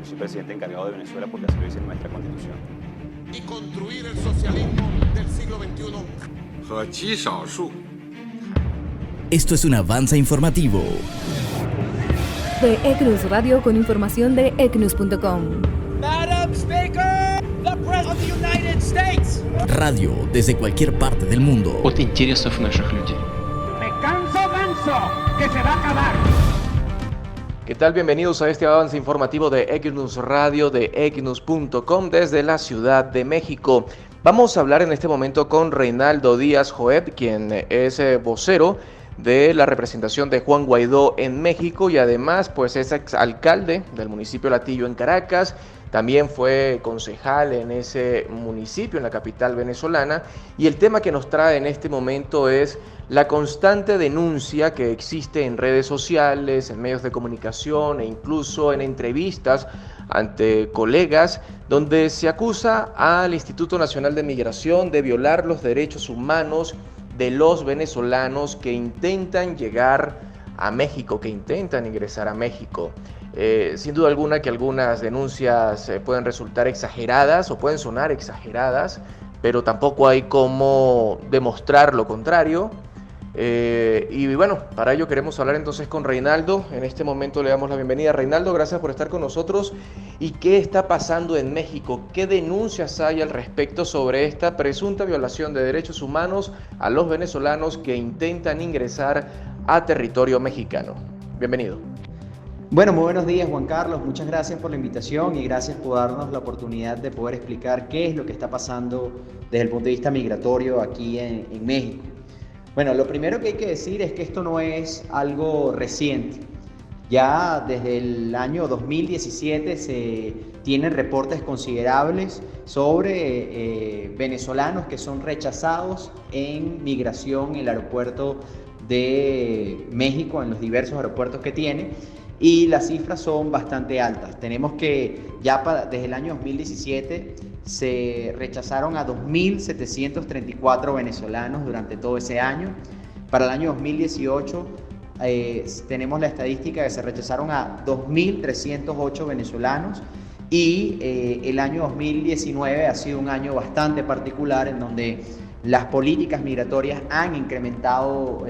soy presidente encargado de Venezuela porque así lo dice nuestra Constitución. Y construir el socialismo del siglo XXI. Esto es un avance informativo de ECNUS Radio con información de ecnus.com. Madam Speaker, the President of the United States. Radio desde cualquier parte del mundo. От интересов наших людей. Me canso ganso, que se va a acabar. ¿Qué tal? Bienvenidos a este avance informativo de ECNUS Radio de ecnus.com desde la Ciudad de México. Vamos a hablar en este momento con Reinaldo Díaz Joet, quien es vocero de la representación de Juan Guaidó en México y además pues es exalcalde del municipio Latillo en Caracas. También fue concejal en ese municipio, en la capital venezolana, y el tema que nos trae en este momento es la constante denuncia que existe en redes sociales, en medios de comunicación e incluso en entrevistas ante colegas, donde se acusa al Instituto Nacional de Migración de violar los derechos humanos de los venezolanos que intentan llegar a México, que intentan ingresar a México. Sin duda alguna que algunas denuncias pueden resultar exageradas o pueden sonar exageradas, pero tampoco hay cómo demostrar lo contrario. Y bueno, para ello queremos hablar entonces con Reinaldo. En este momento le damos la bienvenida. Reinaldo, gracias por estar con nosotros. ¿Y qué está pasando en México? ¿Qué denuncias hay al respecto sobre esta presunta violación de derechos humanos a los venezolanos que intentan ingresar a territorio mexicano? Bienvenido. Bueno, muy buenos días, Juan Carlos. Muchas gracias por la invitación y gracias por darnos la oportunidad de poder explicar qué es lo que está pasando desde el punto de vista migratorio aquí en México. Bueno, lo primero que hay que decir es que esto no es algo reciente. Ya desde el año 2017 se tienen reportes considerables sobre venezolanos que son rechazados en migración en el aeropuerto de México, en los diversos aeropuertos que tiene, y las cifras son bastante altas. Tenemos que desde el año 2017 se rechazaron a 2.734 venezolanos durante todo ese año. Para el año 2018 tenemos la estadística que se rechazaron a 2.308 venezolanos y el año 2019 ha sido un año bastante particular en donde las políticas migratorias han incrementado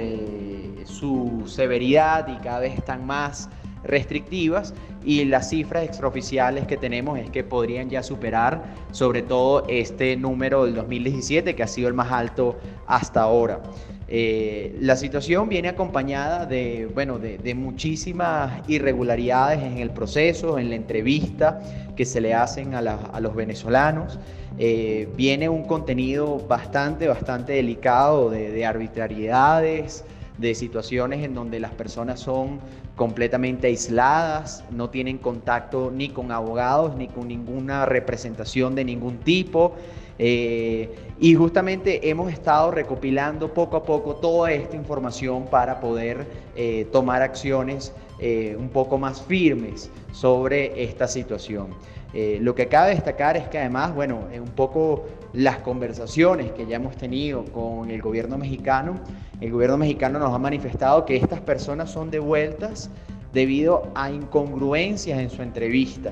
su severidad y cada vez están más restrictivas, y las cifras extraoficiales que tenemos es que podrían ya superar sobre todo este número del 2017, que ha sido el más alto hasta ahora. La situación viene acompañada de muchísimas irregularidades en el proceso, en la entrevista que se le hacen a los venezolanos. Viene un contenido bastante delicado de arbitrariedades, de situaciones en donde las personas son completamente aisladas, no tienen contacto ni con abogados ni con ninguna representación de ningún tipo. Y justamente hemos estado recopilando poco a poco toda esta información para poder tomar acciones un poco más firmes sobre esta situación. Lo que cabe destacar es que además, un poco las conversaciones que ya hemos tenido con el gobierno mexicano nos ha manifestado que estas personas son devueltas debido a incongruencias en su entrevista.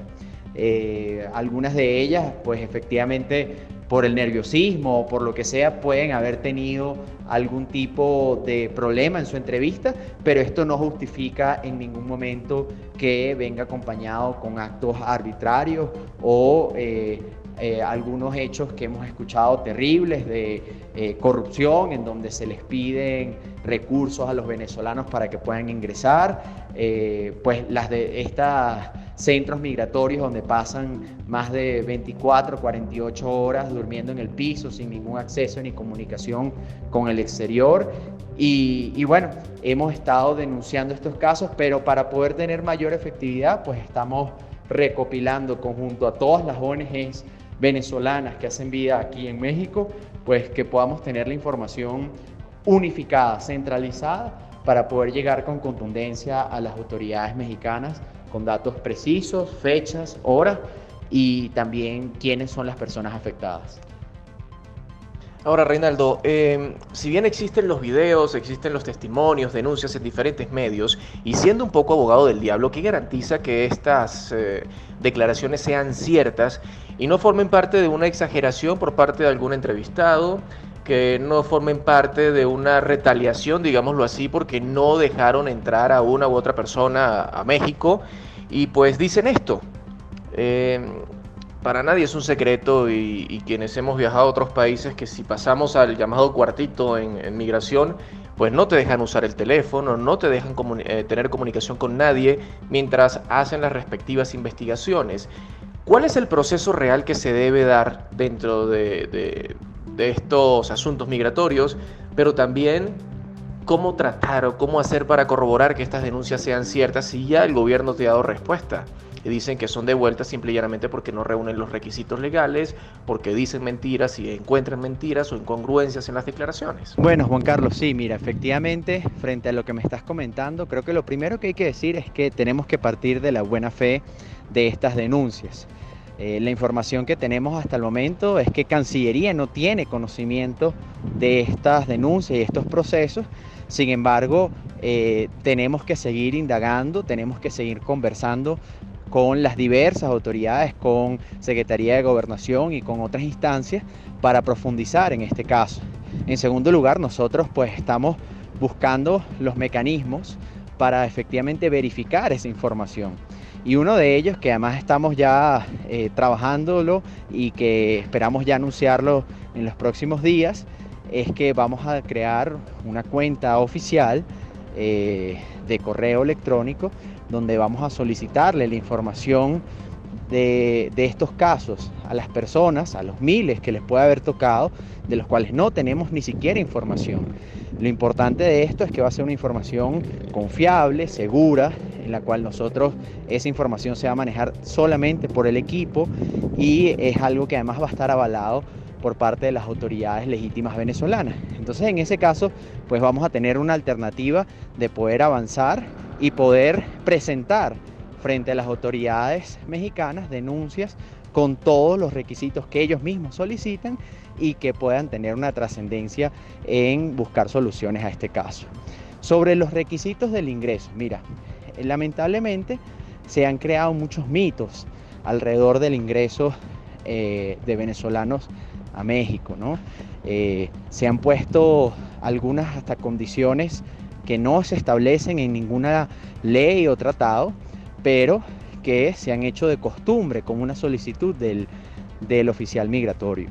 Algunas de ellas, pues efectivamente, por el nerviosismo o por lo que sea, pueden haber tenido algún tipo de problema en su entrevista, pero esto no justifica en ningún momento que venga acompañado con actos arbitrarios o algunos hechos que hemos escuchado terribles de corrupción, en donde se les piden recursos a los venezolanos para que puedan ingresar, pues las de estas centros migratorios donde pasan más de 24, 48 horas durmiendo en el piso sin ningún acceso ni comunicación con el exterior. Y bueno, hemos estado denunciando estos casos, pero para poder tener mayor efectividad, pues estamos recopilando conjunto a todas las ONGs venezolanas que hacen vida aquí en México, pues que podamos tener la información unificada, centralizada, para poder llegar con contundencia a las autoridades mexicanas con datos precisos, fechas, horas y también quiénes son las personas afectadas. Ahora, Reinaldo, si bien existen los videos, existen los testimonios, denuncias en diferentes medios, y siendo un poco abogado del diablo, ¿qué garantiza que estas declaraciones sean ciertas y no formen parte de una exageración por parte de algún entrevistado, que no formen parte de una retaliación, digámoslo así, porque no dejaron entrar a una u otra persona a México y pues dicen esto? Para nadie es un secreto y quienes hemos viajado a otros países que si pasamos al llamado cuartito en migración, pues no te dejan usar el teléfono, no te dejan tener comunicación con nadie mientras hacen las respectivas investigaciones. ¿Cuál es el proceso real que se debe dar dentro de estos asuntos migratorios? Pero también, ¿cómo tratar o cómo hacer para corroborar que estas denuncias sean ciertas si ya el gobierno te ha dado respuesta? Y dicen que son devueltas simple y llanamente porque no reúnen los requisitos legales, porque dicen mentiras y encuentran mentiras o incongruencias en las declaraciones. Bueno, Juan Carlos, sí, mira, efectivamente, frente a lo que me estás comentando, creo que lo primero que hay que decir es que tenemos que partir de la buena fe de estas denuncias. La información que tenemos hasta el momento es que Cancillería no tiene conocimiento de estas denuncias y estos procesos. Sin embargo, tenemos que seguir indagando, tenemos que seguir conversando con las diversas autoridades, con Secretaría de Gobernación y con otras instancias para profundizar en este caso. En segundo lugar, nosotros pues estamos buscando los mecanismos para efectivamente verificar esa información. Y uno de ellos, que además estamos ya trabajándolo y que esperamos ya anunciarlo en los próximos días, es que vamos a crear una cuenta oficial de correo electrónico donde vamos a solicitarle la información de estos casos a las personas, a los miles que les puede haber tocado, de los cuales no tenemos ni siquiera información. Lo importante de esto es que va a ser una información confiable, segura, en la cual esa información se va a manejar solamente por el equipo y es algo que además va a estar avalado por parte de las autoridades legítimas venezolanas. Entonces, en ese caso, pues vamos a tener una alternativa de poder avanzar y poder presentar frente a las autoridades mexicanas denuncias con todos los requisitos que ellos mismos solicitan y que puedan tener una trascendencia en buscar soluciones a este caso. Sobre los requisitos del ingreso, mira, lamentablemente se han creado muchos mitos alrededor del ingreso de venezolanos a México, ¿no? Se han puesto algunas hasta condiciones que no se establecen en ninguna ley o tratado, pero que se han hecho de costumbre como una solicitud del oficial migratorio.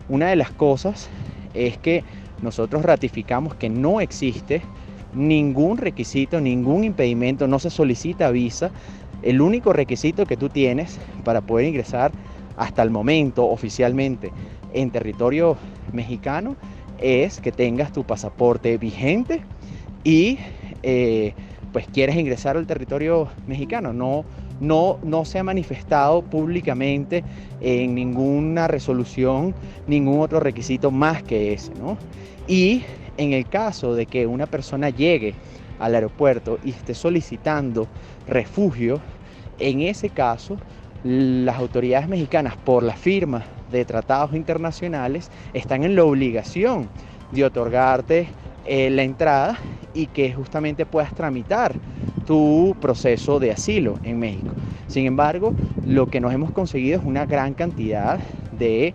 Una de las cosas es que nosotros ratificamos que no existe ningún requisito, ningún impedimento, no se solicita visa. El único requisito que tú tienes para poder ingresar hasta el momento oficialmente en territorio mexicano es que tengas tu pasaporte vigente y pues quieres ingresar al territorio mexicano. No se ha manifestado públicamente en ninguna resolución ningún otro requisito más que ese, ¿no? Y en el caso de que una persona llegue al aeropuerto y esté solicitando refugio, en ese caso las autoridades mexicanas, por la firma de tratados internacionales, están en la obligación de otorgarte la entrada y que justamente puedas tramitar tu proceso de asilo en México. Sin embargo, lo que nos hemos conseguido es una gran cantidad de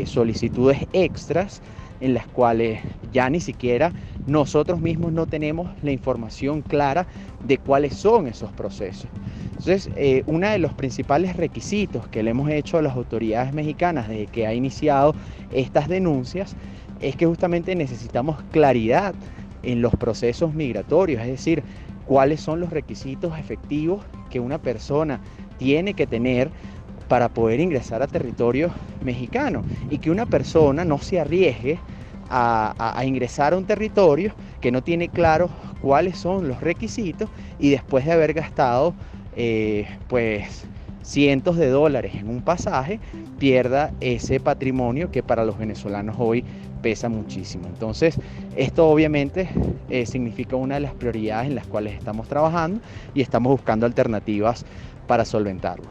solicitudes extras en las cuales ya ni siquiera nosotros mismos no tenemos la información clara de cuáles son esos procesos. Entonces, uno de los principales requisitos que le hemos hecho a las autoridades mexicanas desde que ha iniciado estas denuncias es que justamente necesitamos claridad en los procesos migratorios, es decir, cuáles son los requisitos efectivos que una persona tiene que tener para poder ingresar a territorio mexicano y que una persona no se arriesgue a ingresar a un territorio que no tiene claro cuáles son los requisitos y después de haber gastado pues cientos de dólares en un pasaje, pierda ese patrimonio que para los venezolanos hoy pesa muchísimo. Entonces, esto obviamente significa una de las prioridades en las cuales estamos trabajando y estamos buscando alternativas para solventarlo.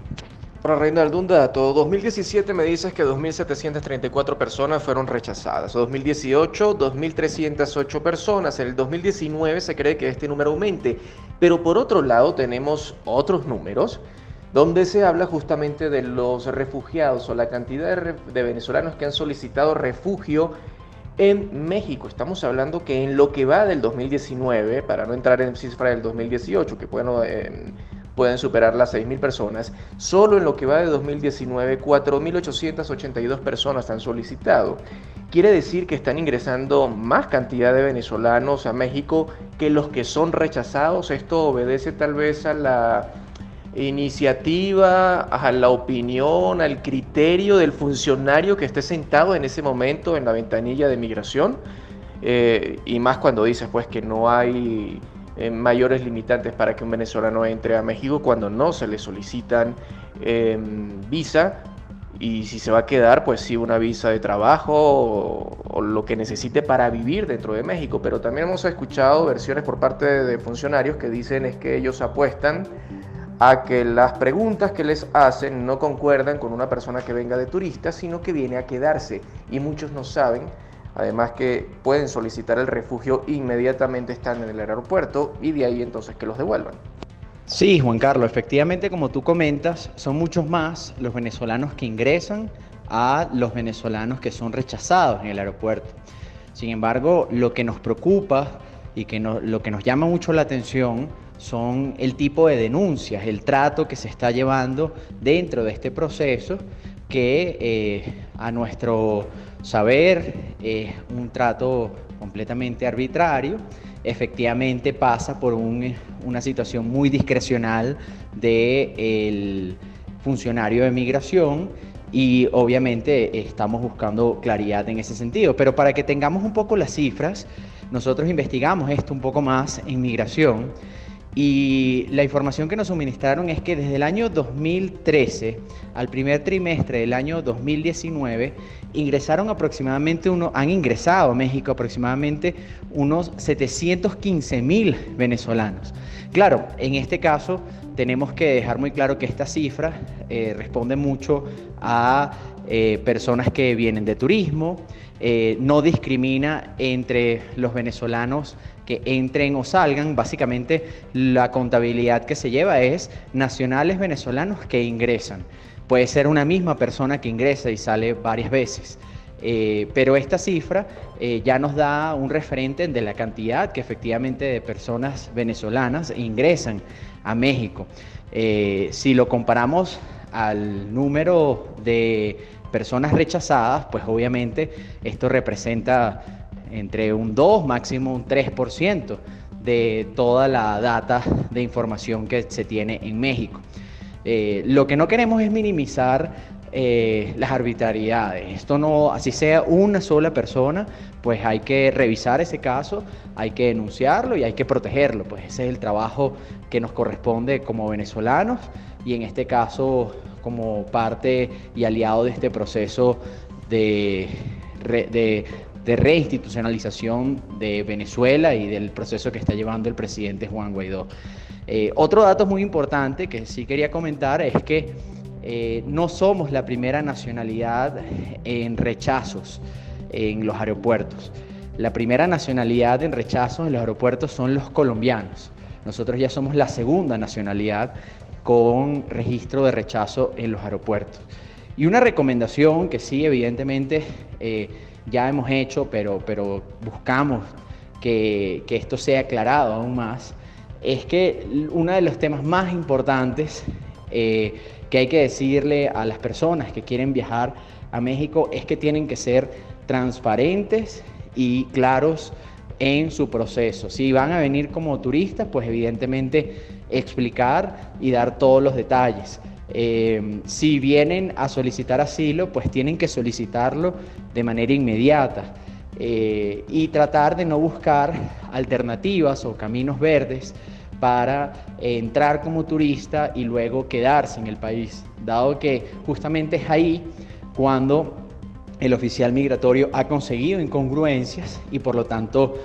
Para Reinaldo, un dato. 2017 me dices que 2.734 personas fueron rechazadas. 2018, 2.308 personas. En el 2019 se cree que este número aumente. Pero por otro lado tenemos otros números donde se habla justamente de los refugiados o la cantidad de venezolanos que han solicitado refugio en México. Estamos hablando que en lo que va del 2019, para no entrar en cifra del 2018, que pueden superar las 6.000 personas, solo en lo que va de 2019, 4.882 personas han solicitado. Quiere decir que están ingresando más cantidad de venezolanos a México que los que son rechazados. Esto obedece tal vez a la iniciativa, a la opinión, al criterio del funcionario que esté sentado en ese momento en la ventanilla de migración, y más cuando dices pues que no hay mayores limitantes para que un venezolano entre a México cuando no se le solicitan visa, y si se va a quedar pues sí una visa de trabajo o lo que necesite para vivir dentro de México. Pero también hemos escuchado versiones por parte de funcionarios que dicen es que ellos apuestan a que las preguntas que les hacen no concuerdan con una persona que venga de turista, sino que viene a quedarse, y muchos no saben, además, que pueden solicitar el refugio inmediatamente estando en el aeropuerto y de ahí entonces que los devuelvan. Sí, Juan Carlos, efectivamente, como tú comentas, son muchos más los venezolanos que ingresan a los venezolanos que son rechazados en el aeropuerto. Sin embargo, lo que nos preocupa y lo que nos llama mucho la atención son el tipo de denuncias, el trato que se está llevando dentro de este proceso, que a nuestro saber es un trato completamente arbitrario. Efectivamente pasa por una situación muy discrecional del funcionario de migración, y obviamente estamos buscando claridad en ese sentido. Pero para que tengamos un poco las cifras, nosotros investigamos esto un poco más en migración, y la información que nos suministraron es que desde el año 2013 al primer trimestre del año 2019 han ingresado a México aproximadamente unos 715.000 venezolanos. Claro, en este caso tenemos que dejar muy claro que esta cifra responde mucho a personas que vienen de turismo, no discrimina entre los venezolanos que entren o salgan. Básicamente la contabilidad que se lleva es nacionales venezolanos que ingresan. Puede ser una misma persona que ingresa y sale varias veces, pero esta cifra ya nos da un referente de la cantidad que efectivamente de personas venezolanas ingresan a México. Si lo comparamos al número de personas rechazadas, pues obviamente esto representa entre un 2, máximo un 3% de toda la data de información que se tiene en México. Lo que no queremos es minimizar las arbitrariedades. Esto no, así sea una sola persona, pues hay que revisar ese caso, hay que denunciarlo y hay que protegerlo. Pues ese es el trabajo que nos corresponde como venezolanos, y en este caso como parte y aliado de este proceso de reinstitucionalización de Venezuela y del proceso que está llevando el presidente Juan Guaidó. Otro dato muy importante que sí quería comentar es que no somos la primera nacionalidad en rechazos en los aeropuertos. La primera nacionalidad en rechazos en los aeropuertos son los colombianos. Nosotros ya somos la segunda nacionalidad con registro de rechazo en los aeropuertos. Y una recomendación que sí, evidentemente, ya hemos hecho, pero buscamos que esto sea aclarado aún más, es que uno de los temas más importantes que hay que decirle a las personas que quieren viajar a México es que tienen que ser transparentes y claros en su proceso. Si van a venir como turistas, pues evidentemente explicar y dar todos los detalles. Si vienen a solicitar asilo, pues tienen que solicitarlo de manera inmediata, y tratar de no buscar alternativas o caminos verdes para entrar como turista y luego quedarse en el país, dado que justamente es ahí cuando el oficial migratorio ha conseguido incongruencias y por lo tanto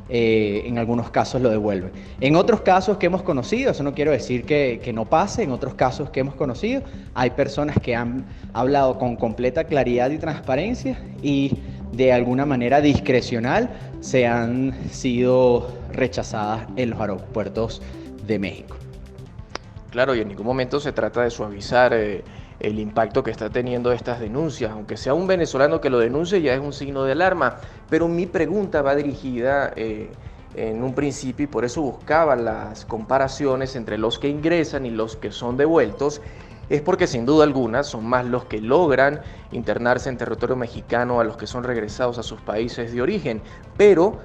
en algunos casos lo devuelven. En otros casos que hemos conocido, eso no quiero decir que no pase, en otros casos que hemos conocido, hay personas que han hablado con completa claridad y transparencia y de alguna manera discrecional se han sido rechazadas en los aeropuertos de México. Claro, y en ningún momento se trata de suavizar el impacto que está teniendo estas denuncias. Aunque sea un venezolano que lo denuncie, ya es un signo de alarma. Pero mi pregunta va dirigida en un principio, y por eso buscaba las comparaciones entre los que ingresan y los que son devueltos, es porque sin duda alguna son más los que logran internarse en territorio mexicano a los que son regresados a sus países de origen. Pero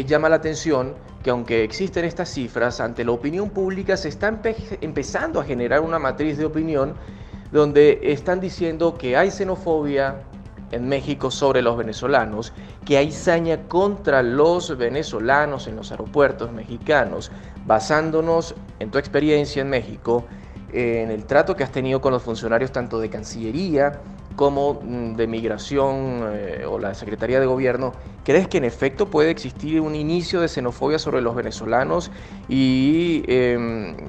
llama la atención que aunque existen estas cifras, ante la opinión pública se está empezando a generar una matriz de opinión donde están diciendo que hay xenofobia en México sobre los venezolanos, que hay saña contra los venezolanos en los aeropuertos mexicanos, basándonos en tu experiencia en México, en el trato que has tenido con los funcionarios tanto de Cancillería como de Migración o la Secretaría de Gobierno. ¿Crees que en efecto puede existir un inicio de xenofobia sobre los venezolanos y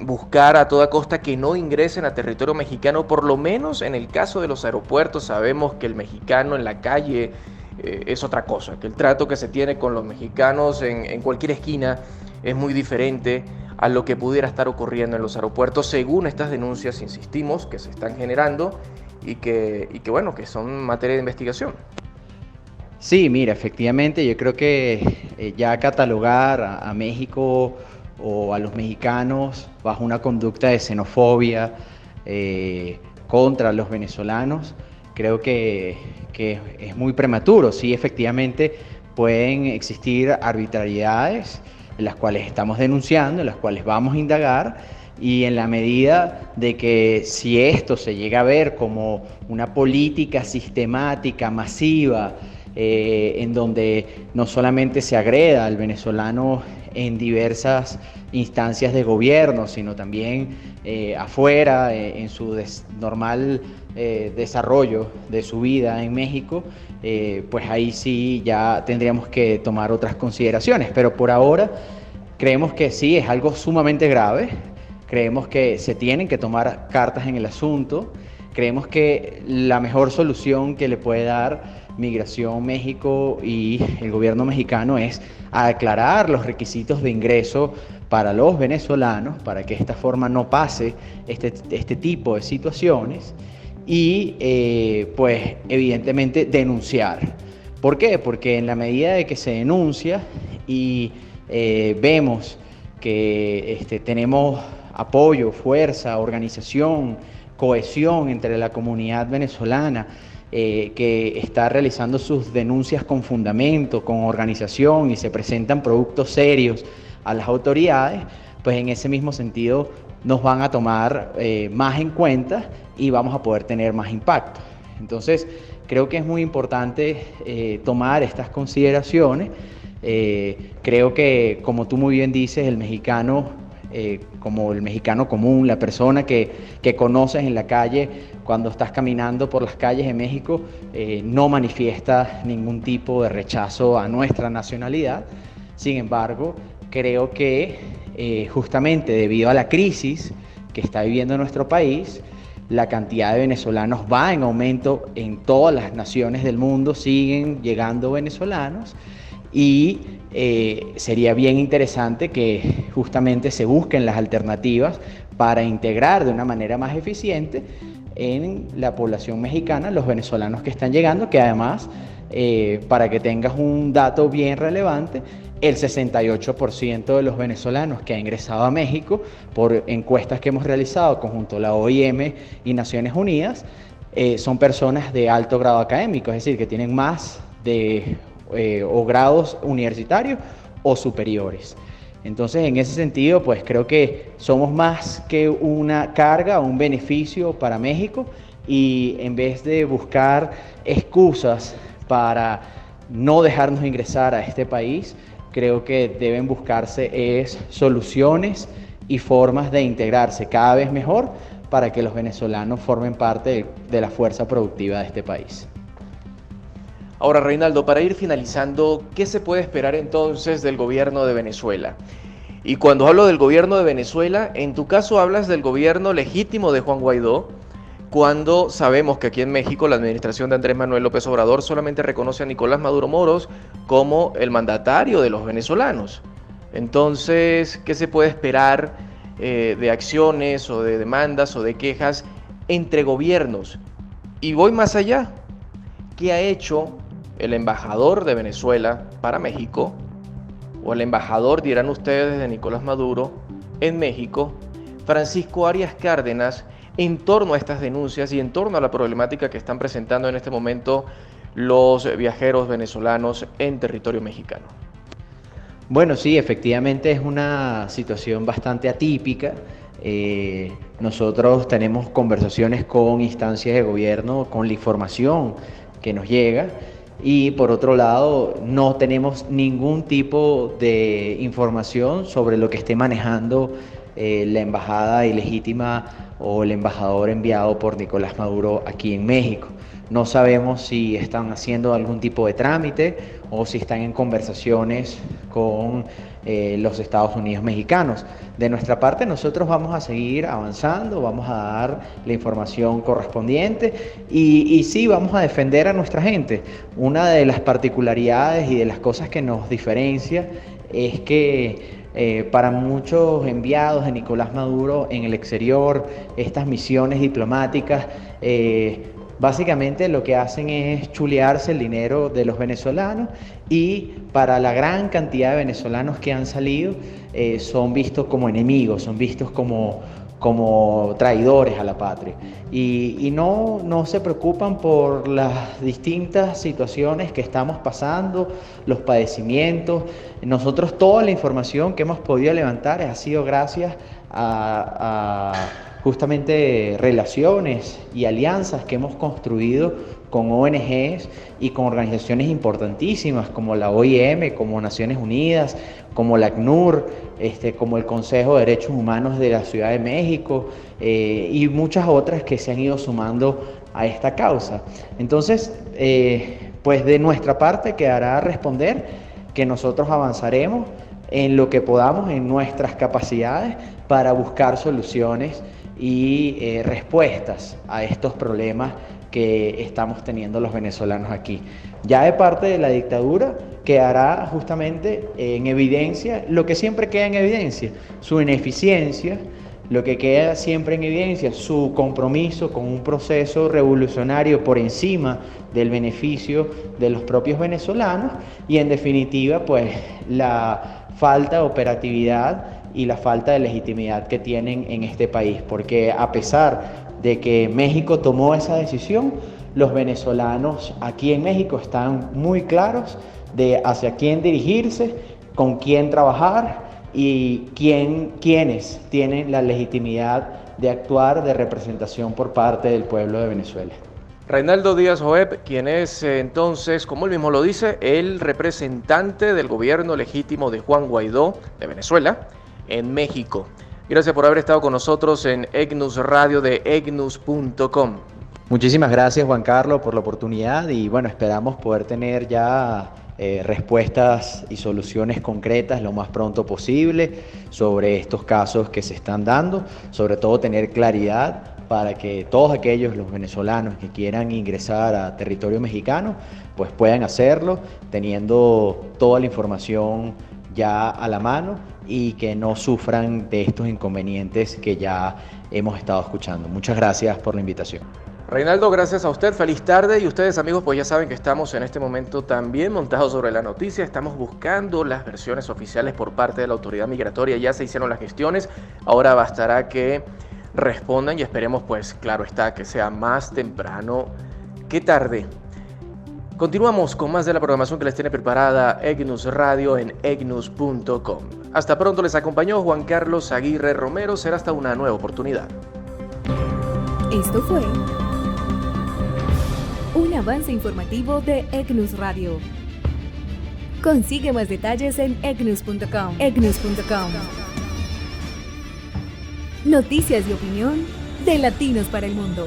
buscar a toda costa que no ingresen a territorio mexicano? Por lo menos en el caso de los aeropuertos sabemos que el mexicano en la calle es otra cosa, que el trato que se tiene con los mexicanos en cualquier esquina es muy diferente a lo que pudiera estar ocurriendo en los aeropuertos, según estas denuncias, insistimos, que se están generando y que bueno, que son materia de investigación. Sí, mira, efectivamente yo creo que ya catalogar a México o a los mexicanos bajo una conducta de xenofobia contra los venezolanos, creo que es muy prematuro. Sí, efectivamente pueden existir arbitrariedades en las cuales estamos denunciando, en las cuales vamos a indagar, y en la medida de que si esto se llega a ver como una política sistemática, masiva, en donde no solamente se agreda al venezolano en diversas instancias de gobierno, sino también afuera, en su normal desarrollo de su vida en México, pues ahí sí ya tendríamos que tomar otras consideraciones. Pero por ahora creemos que sí, es algo sumamente grave. Creemos que se tienen que tomar cartas en el asunto. Creemos que la mejor solución que le puede dar Migración México y el gobierno mexicano es aclarar los requisitos de ingreso para los venezolanos, para que de esta forma no pase este tipo de situaciones y pues evidentemente denunciar. ¿Por qué? Porque en la medida de que se denuncia y vemos que tenemos apoyo, fuerza, organización, cohesión entre la comunidad venezolana, que está realizando sus denuncias con fundamento, con organización, y se presentan productos serios a las autoridades, pues en ese mismo sentido nos van a tomar más en cuenta y vamos a poder tener más impacto. Entonces creo que es muy importante tomar estas consideraciones. Creo que, como tú muy bien dices, el mexicano, como el mexicano común, la persona que conoces en la calle cuando estás caminando por las calles de México, no manifiesta ningún tipo de rechazo a nuestra nacionalidad. Sin embargo, creo que justamente debido a la crisis que está viviendo nuestro país, la cantidad de venezolanos va en aumento en todas las naciones del mundo, siguen llegando venezolanos. Y sería bien interesante que justamente se busquen las alternativas para integrar de una manera más eficiente en la población mexicana los venezolanos que están llegando, que además, para que tengas un dato bien relevante, el 68% de los venezolanos que ha ingresado a México, por encuestas que hemos realizado conjunto a la OIM y Naciones Unidas, son personas de alto grado académico, es decir, que tienen más de o grados universitarios o superiores. Entonces, en ese sentido, pues creo que somos más que una carga o un beneficio para México, y en vez de buscar excusas para no dejarnos ingresar a este país, creo que deben buscarse soluciones y formas de integrarse cada vez mejor para que los venezolanos formen parte de la fuerza productiva de este país. Ahora, Reinaldo, para ir finalizando, ¿qué se puede esperar entonces del gobierno de Venezuela? Y cuando hablo del gobierno de Venezuela, en tu caso hablas del gobierno legítimo de Juan Guaidó, cuando sabemos que aquí en México la administración de Andrés Manuel López Obrador solamente reconoce a Nicolás Maduro Moros como el mandatario de los venezolanos. Entonces, ¿qué se puede esperar de acciones o de demandas o de quejas entre gobiernos? Y voy más allá. ¿Qué ha hecho el embajador de Venezuela para México, o el embajador, dirán ustedes, de Nicolás Maduro en México, Francisco Arias Cárdenas, en torno a estas denuncias y en torno a la problemática que están presentando en este momento los viajeros venezolanos en territorio mexicano? Bueno, sí, efectivamente es una situación bastante atípica. Nosotros tenemos conversaciones con instancias de gobierno, con la información que nos llega, y por otro lado no tenemos ningún tipo de información sobre lo que esté manejando la embajada ilegítima o el embajador enviado por Nicolás Maduro aquí en México. No sabemos si están haciendo algún tipo de trámite o si están en conversaciones con los Estados Unidos mexicanos. De nuestra parte, nosotros vamos a seguir avanzando, vamos a dar la información correspondiente y sí, vamos a defender a nuestra gente. Una de las particularidades y de las cosas que nos diferencia es que para muchos enviados de Nicolás Maduro en el exterior, estas misiones diplomáticas, básicamente lo que hacen es chulearse el dinero de los venezolanos, y para la gran cantidad de venezolanos que han salido son vistos como enemigos, son vistos como traidores a la patria, y no se preocupan por las distintas situaciones que estamos pasando, los padecimientos. Nosotros toda la información que hemos podido levantar ha sido gracias a justamente relaciones y alianzas que hemos construido con ONGs y con organizaciones importantísimas como la OIM, como Naciones Unidas, como la ACNUR, como el Consejo de Derechos Humanos de la Ciudad de México, y muchas otras que se han ido sumando a esta causa. Entonces, pues de nuestra parte quedará responder que nosotros avanzaremos en lo que podamos, en nuestras capacidades, para buscar soluciones y respuestas a estos problemas que estamos teniendo los venezolanos aquí. Ya de parte de la dictadura quedará justamente en evidencia lo que siempre queda en evidencia: su ineficiencia, lo que queda siempre en evidencia, su compromiso con un proceso revolucionario por encima del beneficio de los propios venezolanos, y en definitiva pues la falta de operatividad y la falta de legitimidad que tienen en este país, porque a pesar de que México tomó esa decisión, los venezolanos aquí en México están muy claros de hacia quién dirigirse, con quién trabajar y quiénes tienen la legitimidad de actuar de representación por parte del pueblo de Venezuela. Reinaldo Díaz Joeb, quien es entonces, como él mismo lo dice, el representante del gobierno legítimo de Juan Guaidó de Venezuela en México. Gracias por haber estado con nosotros en EGNUS Radio de EGNUS.com. Muchísimas gracias, Juan Carlos, por la oportunidad, y bueno, esperamos poder tener ya respuestas y soluciones concretas lo más pronto posible sobre estos casos que se están dando, sobre todo tener claridad para que todos aquellos, los venezolanos que quieran ingresar a territorio mexicano, pues puedan hacerlo teniendo toda la información ya a la mano y que no sufran de estos inconvenientes que ya hemos estado escuchando. Muchas gracias por la invitación. Reinaldo, gracias a usted, feliz tarde, y ustedes, amigos, pues ya saben que estamos en este momento también montados sobre la noticia. Estamos buscando las versiones oficiales por parte de la autoridad migratoria. Ya se hicieron las gestiones, ahora bastará que respondan y esperemos, pues claro está, que sea más temprano que tarde. Continuamos con más de la programación que les tiene preparada EGNUS Radio en EGNUS.com. Hasta pronto, les acompañó Juan Carlos Aguirre Romero. Será hasta una nueva oportunidad. Esto fue un avance informativo de EGNUS Radio. Consigue más detalles en EGNUS.com. EGNUS.com. Noticias y opinión de latinos para el mundo.